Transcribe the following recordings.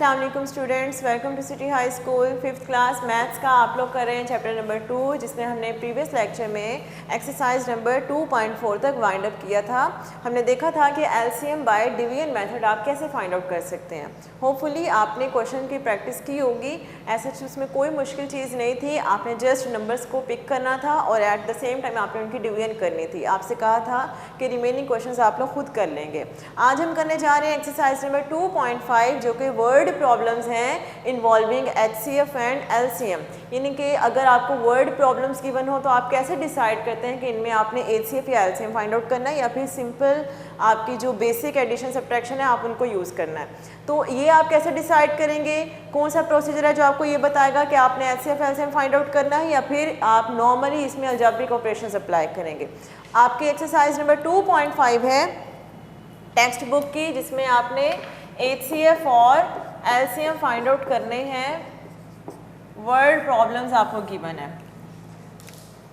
अस्सलाम वालेकुम students, welcome to city high school. Fifth class maths का आप लोग कर रहे हैं चैप्टर नंबर 2, जिसमें हमने प्रीवियस लेक्चर में एक्सरसाइज नंबर 2.4 तक वाइंड अप किया था। हमने देखा था कि एलसीएम बाय डिवीजन मेथड आप कैसे फाइंड आउट कर सकते हैं। होपफुली आपने क्वेश्चन की प्रैक्टिस की होगी। ऐसे उसमें कोई मुश्किल चीज़ नहीं थी, आपने जस्ट नंबर्स को पिक करना था और एट द सेम टाइम आपने उनकी डिवीजन करनी थी। आपसे कहा था कि रिमेनिंग क्वेश्चन आप लोग खुद कर लेंगे। आज हम करने जा रहे हैं एक्सरसाइज नंबर 2.5, जो कि वर्ड प्रॉब्लम्स हैं इन्वॉल्विंग एचसीएफ एंड एलसीएम। यानी कि अगर आपको वर्ड प्रॉब्लम्स गिवन हो तो आप कैसे डिसाइड करते हैं कि इनमें आपने एचसीएफ या एलसीएम फाइंड आउट करना है या फिर सिंपल आपकी जो बेसिक एडिशन सब्ट्रैक्शन है आप उनको यूज़ करना है। तो ये आप कैसे डिसाइड करेंगे, कौन सा प्रोसीजर है जो आपको ये बताएगा कि आपने एचसीएफ एलसीएम फाइंड आउट करना है या फिर आप नॉर्मली इसमें अलजेब्रिक ऑपरेशंस अप्लाई करेंगे। आपकी एक्सरसाइज नंबर 2.5 है टेक्स्ट बुक की, जिसमें आपने एचसीएफ और एलसीएम फाइंड आउट करने हैं। वर्ड प्रॉब्लम्स आपको गिवन है।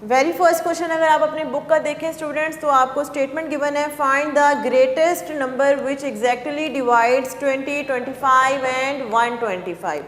वेरी फर्स्ट क्वेश्चन अगर आप अपने बुक का देखें स्टूडेंट्स, तो आपको स्टेटमेंट गिवन है, find the greatest number which exactly divides 20, 25 and 125।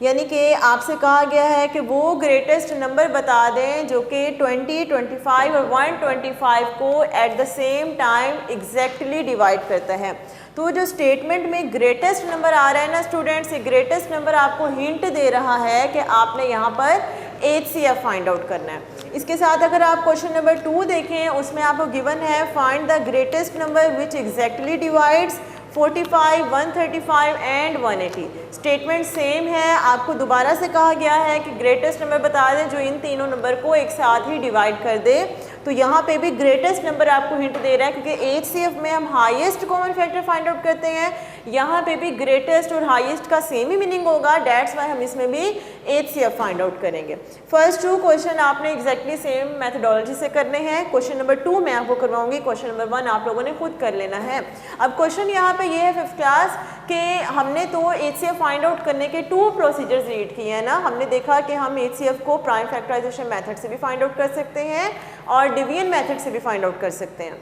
यानी कि आपसे कहा गया है कि वो ग्रेटेस्ट नंबर बता दें जो कि 20, 25 और 125 को at the same time exactly divide करता है। तो जो स्टेटमेंट में ग्रेटेस्ट नंबर आ रहा है ना स्टूडेंट्स, ये ग्रेटेस्ट नंबर आपको हिंट दे रहा है कि आपने यहाँ पर एचसीएफ फाइंड आउट करना है। इसके साथ अगर आप क्वेश्चन नंबर 2 देखें, उसमें आपको गिवन है find the greatest number which exactly divides 45, 135 and 180। Statement same है, आपको दोबारा से कहा गया है कि ग्रेटेस्ट नंबर बता दें जो इन तीनों नंबर को एक साथ ही डिवाइड कर दे। तो यहाँ पे भी ग्रेटेस्ट नंबर आपको हिंट दे रहा है, क्योंकि एचसीएफ में हम highest common factor find out करते हैं। यहाँ पे भी ग्रेटेस्ट और हाईएस्ट का सेम ही मीनिंग होगा, डेट्स वाई हम इसमें भी एचसीएफ फाइंड आउट करेंगे। फर्स्ट 2 क्वेश्चन आपने एग्जैक्टली सेम मेथडोलॉजी से करने हैं। क्वेश्चन नंबर 2 मैं आपको करवाऊंगी, क्वेश्चन नंबर 1 आप लोगों ने खुद कर लेना है। अब क्वेश्चन यहाँ पे ये है फिफ्थ क्लास के हमने तो एचसीएफ फाइंड आउट करने के 2 प्रोसीजर्स रीड किए हैं ना। हमने देखा कि हम एचसीएफ को प्राइम फैक्टराइजेशन मेथड से भी फाइंड आउट कर सकते हैं और डिवीजन मेथड से भी फाइंड आउट कर सकते हैं।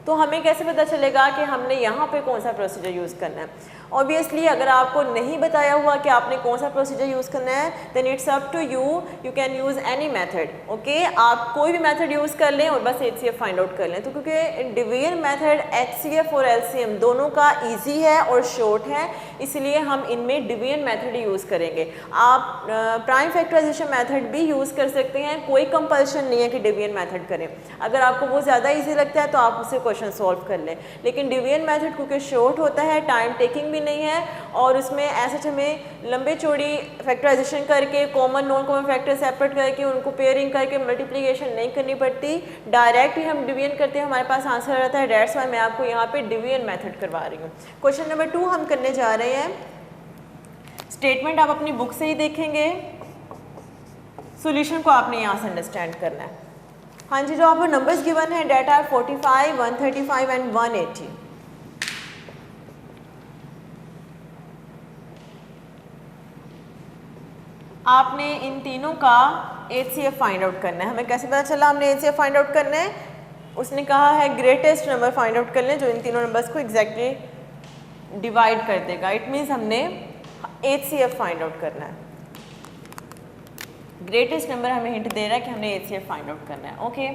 तो हमें कैसे पता चलेगा कि हमने यहाँ पे कौन सा प्रोसीजर यूज़ करना है। ऑब्वियसली अगर आपको नहीं बताया हुआ कि आपने कौन सा प्रोसीजर यूज़ करना है, then it's up to you, you can use any method. Okay, आप कोई भी मेथड यूज़ कर लें और बस एचसीएफ फाइंड आउट कर लें। तो क्योंकि डिवीजन मेथड एचसीएफ और एलसीएम दोनों का ईजी है और शॉर्ट है, इसलिए हम इनमें डिवीजन मेथड यूज़ करेंगे। आप प्राइम फैक्टराइजेशन मेथड भी यूज़ कर सकते हैं, कोई कंपल्शन नहीं है कि डिवीजन मेथड करें। अगर आपको वो ज़्यादा ईजी लगता है तो आप उससे क्वेश्चन सॉल्व कर लें। लेकिन डिवीजन मेथड क्योंकि शॉर्ट होता है, टाइम टेकिंग नहीं है और उसमें ऐसे हमें लंबे चौड़ी फैक्टराइजेशन करके common noun common factor separate करके उनको पेयरिंग करके मल्टीप्लिकेशन नहीं करनी पड़ती, डायरेक्ट ही हम डिवीजन करते हैं, हमारे पास आंसर आता है। डेट्स वाई मैं आपको यहाँ पे डिवीजन मेथड करवा रही हूँ। क्वेश्चन नंबर 2 हम करने जा रहे हैं। स्टेटमेंट आप अपनी बुक से ही देखेंगे, सॉल्यूशन को आपने यहाँ से अंडरस्टैंड करना है। हाँ जी, जो आपको नंबर्स गिवन है डेट आर 45, 135 एंड 180। आपने इन तीनों का एचसीएफ फाइंड आउट करना है। हमें कैसे पता चला हमने एचसीएफ फाइंड आउट करना है? उसने कहा है ग्रेटेस्ट नंबर फाइंड आउट कर लें जो इन तीनों नंबर्स को एग्जैक्टली डिवाइड कर देगा। इट मीन्स हमने एचसीएफ फाइंड आउट करना है। ग्रेटेस्ट नंबर हमें हिंट दे रहा है कि हमने एचसीएफ फाइंड आउट करना है। ओके,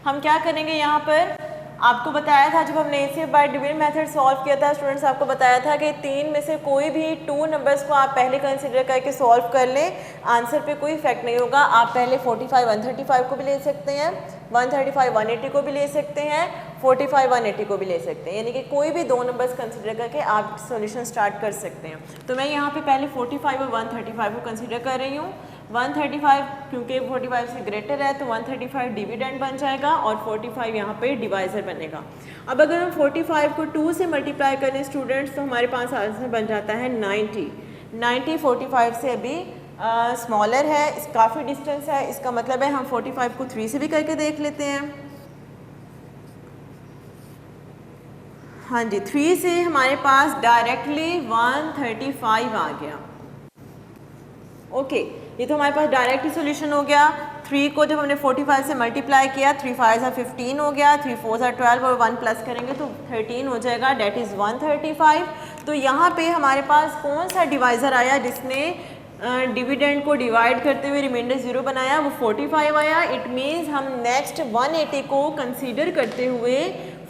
हम क्या करेंगे, यहाँ पर आपको बताया था जब हमने HCF by division method solve किया था स्टूडेंट्स, आपको बताया था कि 3 में से कोई भी 2 नंबर्स को आप पहले कंसिडर करके सॉल्व कर लें, आंसर पे कोई इफेक्ट नहीं होगा। आप पहले 45, 135 को भी ले सकते हैं, 135, 180 को भी ले सकते हैं, 45, 180 को भी ले सकते हैं। यानी कि कोई भी 2 नंबर्स कंसिडर करके आप सॉल्यूशन स्टार्ट कर सकते हैं। तो मैं यहाँ पे पहले 45 और 135 को कंसिडर कर रही हूँ। 135 क्योंकि 45 से ग्रेटर है तो 135 डिविडेंड बन जाएगा और 45 यहाँ पे डिवाइजर बनेगा। अब अगर हम 45 को 2 से मल्टीप्लाई करें स्टूडेंट्स तो हमारे पास आंसर बन जाता है 90। 90 45 से अभी स्मॉलर है, काफ़ी डिस्टेंस है, इसका मतलब है हम 45 को 3 से भी करके देख लेते हैं। हाँ जी, 3 से हमारे पास डायरेक्टली 135 आ गया। ओके, ये तो हमारे पास डायरेक्ट ही सोल्यूशन हो गया। 3 को जब हमने 45 से मल्टीप्लाई किया, 3 5 15 हो गया, 3 4 12 और 1 प्लस करेंगे तो 13 हो जाएगा, डेट इज़ 135। तो यहाँ पे हमारे पास कौन सा डिवाइज़र आया जिसने डिविडेंड को डिवाइड करते हुए रिमाइंडर 0 बनाया, वो 45 आया। इट मीन्स हम नेक्स्ट 180 को कंसीडर करते हुए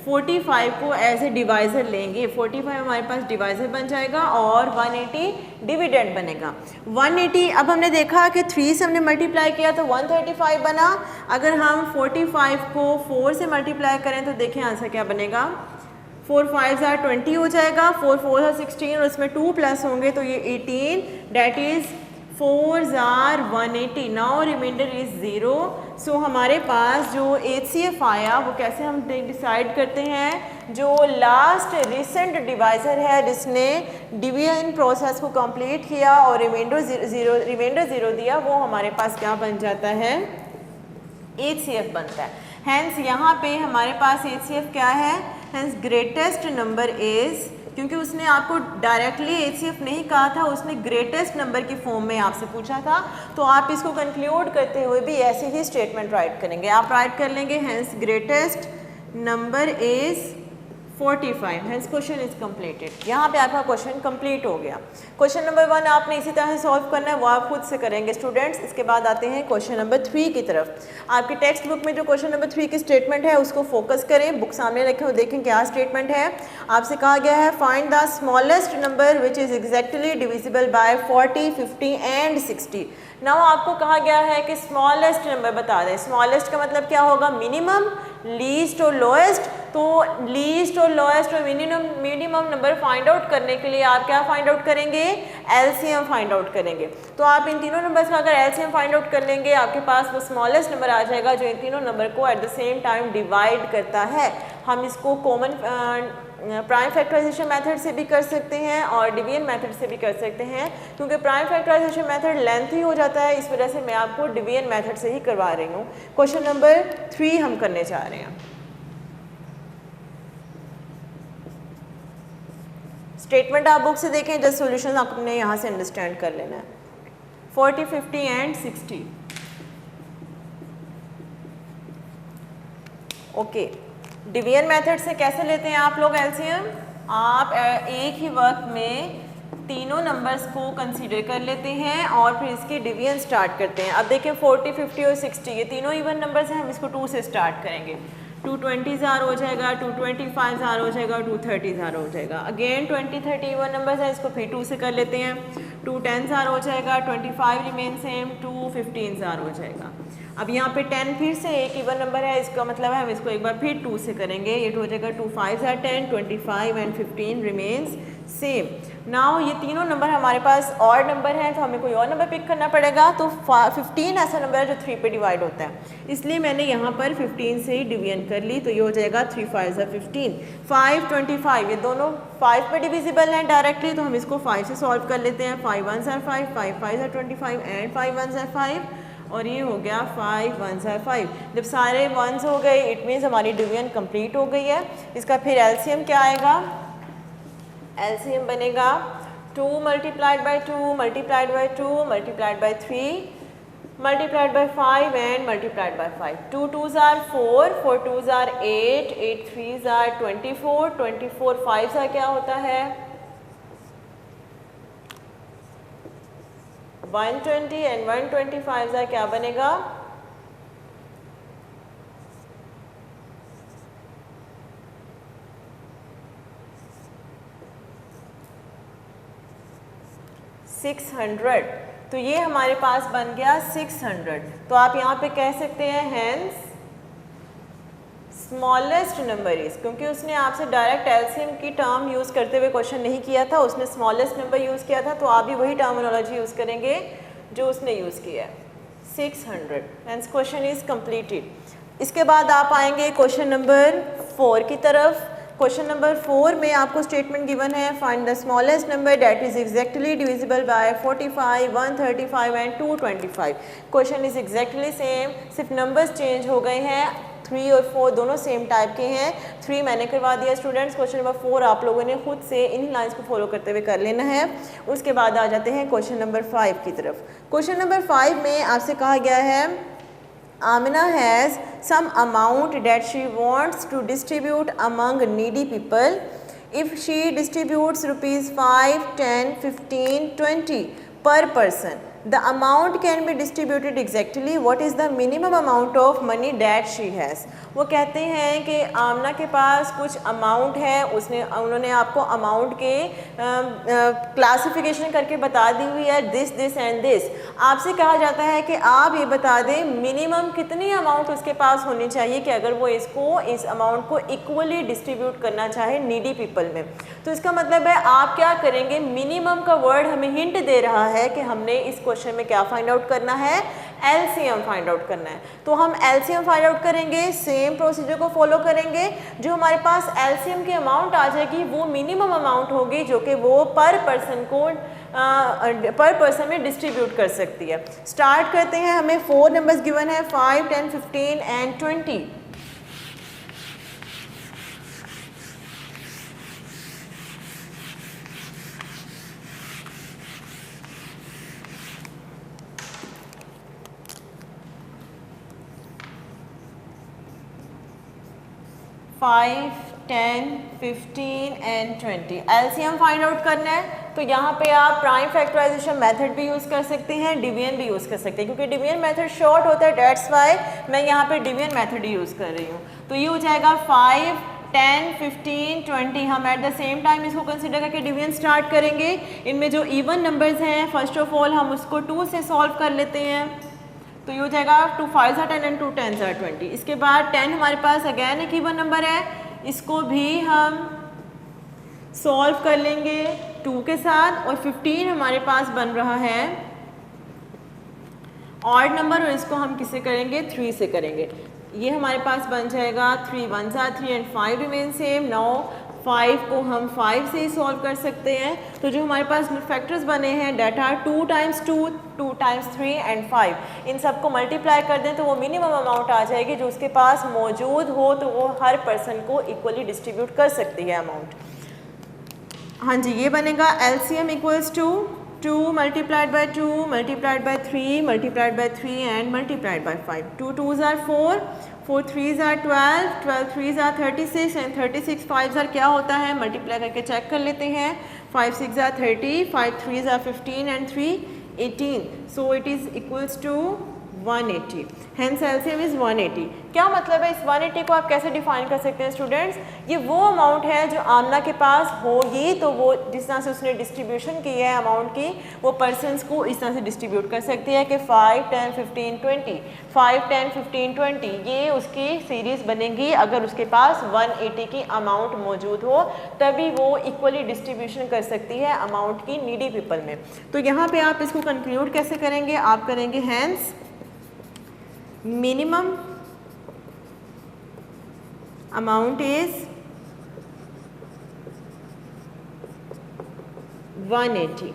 45 को एज ए डिवाइज़र लेंगे। 45 हमारे पास डिवाइज़र बन जाएगा और 180 डिविडेंड बनेगा। 180 अब हमने देखा कि 3 से हमने मल्टीप्लाई किया तो 135 बना। अगर हम 45 को 4 से मल्टीप्लाई करें तो देखें आंसर क्या बनेगा। 4 5 20 हो जाएगा, 4 4 16 और इसमें 2 प्लस होंगे तो ये 18, that is 4 180। Now remainder is 0। So हमारे पास जो HCF आया वो कैसे हम डिसाइड करते हैं, जो लास्ट रिसेंट डिवाइज़र है जिसने डिवीजन प्रोसेस को कंप्लीट किया और रिमाइंडर ज़ीरो दिया, वो हमारे पास क्या बन जाता है, HCF बनता है। हैंस यहाँ पे हमारे पास HCF क्या है, हैंस ग्रेटेस्ट नंबर इज़, क्योंकि उसने आपको डायरेक्टली HCF नहीं कहा था, उसने ग्रेटेस्ट नंबर की फॉर्म में आपसे पूछा था, तो आप इसको कंक्लूड करते हुए भी ऐसे ही स्टेटमेंट राइट करेंगे। आप राइट कर लेंगे hence greatest number is 45, hence question is completed. यहाँ पे आपका क्वेश्चन कंप्लीट हो गया। क्वेश्चन नंबर 1 आपने इसी तरह से सॉल्व करना है, वो आप खुद से करेंगे स्टूडेंट्स। इसके बाद आते हैं क्वेश्चन नंबर 3 की तरफ। आपकी टेक्स्ट बुक में जो क्वेश्चन नंबर 3 की स्टेटमेंट है उसको फोकस करें, बुक सामने रखें और देखें क्या स्टेटमेंट है। आपसे कहा गया है find the smallest number which is exactly divisible by 40, 50 and 60। Now आपको कहा गया है कि स्मॉलेस्ट नंबर बता दें। स्मॉलेस्ट का मतलब क्या होगा, मिनिमम, लीस्ट और लोएस्ट। तो लीस्ट और लोएस्ट और मिनिमम नंबर फाइंड आउट करने के लिए आप क्या फाइंड आउट करेंगे, एलसीएम फाइंड आउट करेंगे। तो आप इन तीनों नंबर्स का अगर एलसीएम फाइंड आउट कर लेंगे, आपके पास वो स्मॉलेस्ट नंबर आ जाएगा जो इन तीनों नंबर को at the same time divide करता है। हम इसको कॉमन प्राइम फैक्टराइजेशन मेथड से भी कर सकते हैं और डिवीजन मेथड से भी कर सकते हैं। क्योंकि प्राइम फैक्टराइजेशन मेथड लेंथी हो जाता है, इस वजह से मैं आपको डिवीजन मेथड से ही करवा रही हूँ। क्वेश्चन नंबर 3 हम करने जा रहे हैं। स्टेटमेंट आप बुक से देखें, जस्ट सॉल्यूशन आपने यहाँ से अंडरस्टैंड कर लेना है। 40, 50 एंड 60। ओके, डिवीजन मेथड से कैसे लेते हैं आप लोग एलसीएम? आप एक ही वक्त में तीनों नंबर्स को कंसीडर कर लेते हैं और फिर इसके डिवीजन स्टार्ट करते हैं। अब देखें 40, 50 और 60 ये तीनों इवन नंबर्स हैं, हम इसको 2 से स्टार्ट करेंगे। 220 हो जाएगा, 225 हो जाएगा, 230 हो जाएगा। अगेन 20, 30 इवन नंबर्स हैं, इसको फिर 2 से कर लेते हैं। 210 हो जाएगा, 25 रिमेन सेम, 215 हो जाएगा। अब यहाँ पे 10 फिर से एक इवन नंबर है, इसका मतलब है हम इसको एक बार फिर 2 से करेंगे। ये हो जाएगा 2 5 10, 25 एंड 15 रिमेन्स सेम। नाउ ये तीनों नंबर हमारे पास और नंबर हैं, तो हमें कोई और नंबर पिक करना पड़ेगा। तो 15 ऐसा नंबर है जो 3 पे डिवाइड होता है, इसलिए मैंने यहाँ पर 15 से ही डिवीजन कर ली। तो ये हो जाएगा 3 5 15, 5 25, ये दोनों 5 पे डिविजिबल हैं डायरेक्टली, तो हम इसको 5 से सॉल्व कर लेते हैं। 5 1 5, 5 5 25 एंड 5 1 5, और ये हो गया 5 1 5। जब सारे 1s हो गए इट मीन्स हमारी डिवीजन कंप्लीट हो गई है। इसका फिर एलसीएम क्या आएगा, एलसीएम बनेगा 2 multiplied by 2 multiplied by 2 multiplied by 3 multiplied by 5 and multiplied by 5। 2 2s are 4, 4 2s are 8, 8 3s are 24, 24 5s का क्या होता है 120 एंड 125 का क्या बनेगा 600। तो ये हमारे पास बन गया 600। तो आप यहाँ पे कह सकते हैं हैंस स्मॉलेस्ट नंबर इज, क्योंकि उसने आपसे डायरेक्ट एलसीएम की टर्म यूज़ करते हुए क्वेश्चन नहीं किया था, उसने स्मॉलेस्ट नंबर यूज़ किया था। तो आप भी वही टर्मिनोलॉजी यूज़ करेंगे जो उसने यूज़ किया है 600। Hence question is completed. इसके बाद आप आएंगे क्वेश्चन नंबर 4 की तरफ। क्वेश्चन नंबर 4 में आपको स्टेटमेंट गिवन है find the smallest number that is exactly divisible by 45, 135 and 225। Question is exactly same, सिर्फ नंबर्स चेंज हो गए हैं। 3 और 4 दोनों सेम टाइप के हैं। 3 मैंने करवा दिया स्टूडेंट्स। क्वेश्चन नंबर 4 आप लोगों ने खुद से इन लाइंस को फॉलो करते हुए कर लेना है। उसके बाद आ जाते हैं क्वेश्चन नंबर 5 की तरफ। क्वेश्चन नंबर 5 में आपसे कहा गया है Amina has some amount that she wants to distribute among needy people. If she distributes rupees 5, 10, 15, 20 per person, the amount can be distributed exactly. What is the minimum amount of money that she has? वो कहते हैं कि आमना के पास कुछ amount है, उन्होंने आपको amount के क्लासिफिकेशन करके बता दी हुई है, दिस दिस एंड दिस। आपसे कहा जाता है कि आप ये बता दें मिनिमम कितनी अमाउंट उसके पास होनी चाहिए कि अगर वो इस अमाउंट को इक्वली डिस्ट्रीब्यूट करना चाहे नीडी पीपल में। तो इसका मतलब है आप क्या करेंगे, मिनिमम का वर्ड हमें हिंट दे रहा है कि हमने इस क्वेश्चन में क्या फाइंड आउट करना है, एलसीएम फाइंड आउट करना है। तो हम एलसीएम फाइंड आउट करेंगे, सेम प्रोसीजर को फॉलो करेंगे। जो हमारे पास एलसीएम की अमाउंट आ जाएगी वो मिनिमम अमाउंट होगी जो कि वो पर पर्सन में डिस्ट्रीब्यूट कर सकती है। स्टार्ट करते हैं। हमें 4 नंबर्स गिवन है, 5, 10, 15 and 20। 5, 10, 15 and 20 LCM find out करना है। तो यहाँ पे आप प्राइम फैक्टराइजेशन मेथड भी यूज़ कर सकते हैं, डिवीजन भी यूज़ कर सकते हैं। क्योंकि डिवीजन मेथड शॉर्ट होता है, डेट्स वाई मैं यहाँ पे डिवीजन मेथड ही यूज़ कर रही हूँ। तो ये हो जाएगा 5, 10, 15, 20। हम एट द सेम टाइम इसको कंसिडर करके डिवीजन स्टार्ट करेंगे। इनमें जो इवन नंबर्स हैं फर्स्ट ऑफ ऑल हम उसको 2 से सॉल्व कर लेते हैं। तो ये हो जाएगा 2 5 are 10 and 2 10 are 20। इसके बाद 10 हमारे पास अगेन एक इवन नंबर है, इसको भी हम सॉल्व कर लेंगे 2 के साथ। और 15 हमारे पास बन रहा है ऑड नंबर और इसको हम किससे करेंगे, 3 से करेंगे। ये हमारे पास बन जाएगा 3 1s are 3 and 5 remain same. Now 5 को हम 5 से ही सॉल्व कर सकते हैं। तो जो हमारे पास फैक्टर्स बने हैं that are 2 times 2, 2 times 3 and 5, इन सबको मल्टीप्लाई कर दें तो वो मिनिमम अमाउंट आ जाएगी जो उसके पास मौजूद हो, तो वो हर पर्सन को इक्वली डिस्ट्रीब्यूट कर सकती है अमाउंट। हाँ जी, ये बनेगा LCM equals to 2 multiplied by 2 multiplied by 3 multiplied by 3 and multiplied by 5। 2 2s are 4, 4 3s are 12, 12 3s are 36 and 36 5s are क्या होता है, मल्टीप्लाई करके चेक कर लेते हैं। 5 6 are 30, 5 3s are 15 and 3 18। So it is equals to 180। Hence LCM is 180। क्या मतलब है, इस 180 को आप कैसे डिफाइन कर सकते हैं स्टूडेंट्स, ये वो अमाउंट है जो आमना के पास होगी, तो वो जिस तरह से उसने डिस्ट्रीब्यूशन की है अमाउंट की, वो पर्सनस को इस तरह से डिस्ट्रीब्यूट कर सकती है कि 5 10 15 20, 5 10 15 20, ये उसकी सीरीज़ बनेगी अगर उसके पास 180 की अमाउंट मौजूद हो, तभी वो इक्वली डिस्ट्रीब्यूशन कर सकती है अमाउंट की नीडी पीपल में। तो यहाँ पे आप इसको कंक्लूड कैसे करेंगे, आप करेंगे hence minimum amount is 180।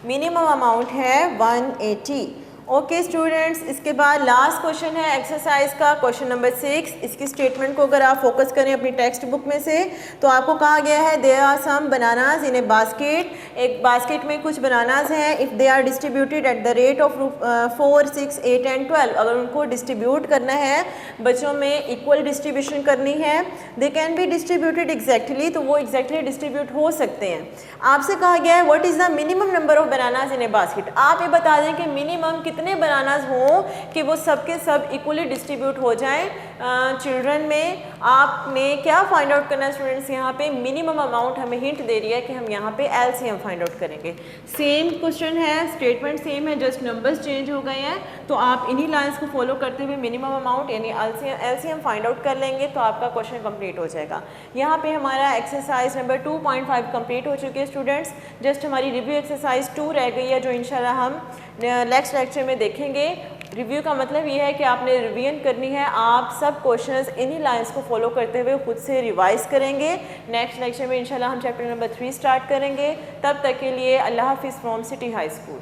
Minimum amount है 180। ओके स्टूडेंट्स, इसके बाद लास्ट क्वेश्चन है एक्सरसाइज का, क्वेश्चन नंबर 6। इसकी स्टेटमेंट को अगर आप फोकस करें अपनी टेक्स्ट बुक में से, तो आपको कहा गया है there are some bananas in a basket. एक बास्केट में कुछ बनानाज हैं। If they are distributed at the rate of 4 6 8 and 12, अगर उनको डिस्ट्रीब्यूट करना है, बच्चों में इक्वल डिस्ट्रीब्यूशन करनी है, they can be distributed exactly, तो वो एग्जैक्टली डिस्ट्रीब्यूट हो सकते हैं। आपसे कहा गया है what is the minimum number of bananas in a basket. आप ये बता दें कि मिनिमम कितने बनानाज हों कि वो सब के सब इक्वली डिस्ट्रीब्यूट हो जाएं चिल्ड्रन में। आपने क्या फाइंड आउट करना है स्टूडेंट्स, यहाँ पे मिनिमम अमाउंट हमें हिंट दे रही है कि हम यहाँ पे एलसीएम फाइंड आउट करेंगे। सेम क्वेश्चन है, स्टेटमेंट सेम है, जस्ट नंबर्स चेंज हो गए हैं। तो आप इन्हीं लाइंस को फॉलो करते हुए मिनिमम अमाउंट यानी एलसीएम फाइंड आउट कर लेंगे तो आपका क्वेश्चन कंप्लीट हो जाएगा। यहाँ पे हमारा एक्सरसाइज नंबर 2.5 कंप्लीट हो चुकी है स्टूडेंट्स। जस्ट हमारी रिव्यू एक्सरसाइज 2 रह गई है जो इंशाल्लाह हम नेक्स्ट लेक्चर में देखेंगे। रिव्यू का मतलब ये है कि आपने रिवीजन करनी है, आप सब क्वेश्चंस इन्हीं लाइंस को फॉलो करते हुए खुद से रिवाइज करेंगे। नेक्स्ट लेक्चर में इंशाल्लाह हम चैप्टर नंबर 3 स्टार्ट करेंगे। तब तक के लिए अल्लाह हाफिज़ फ्रॉम सिटी हाई स्कूल।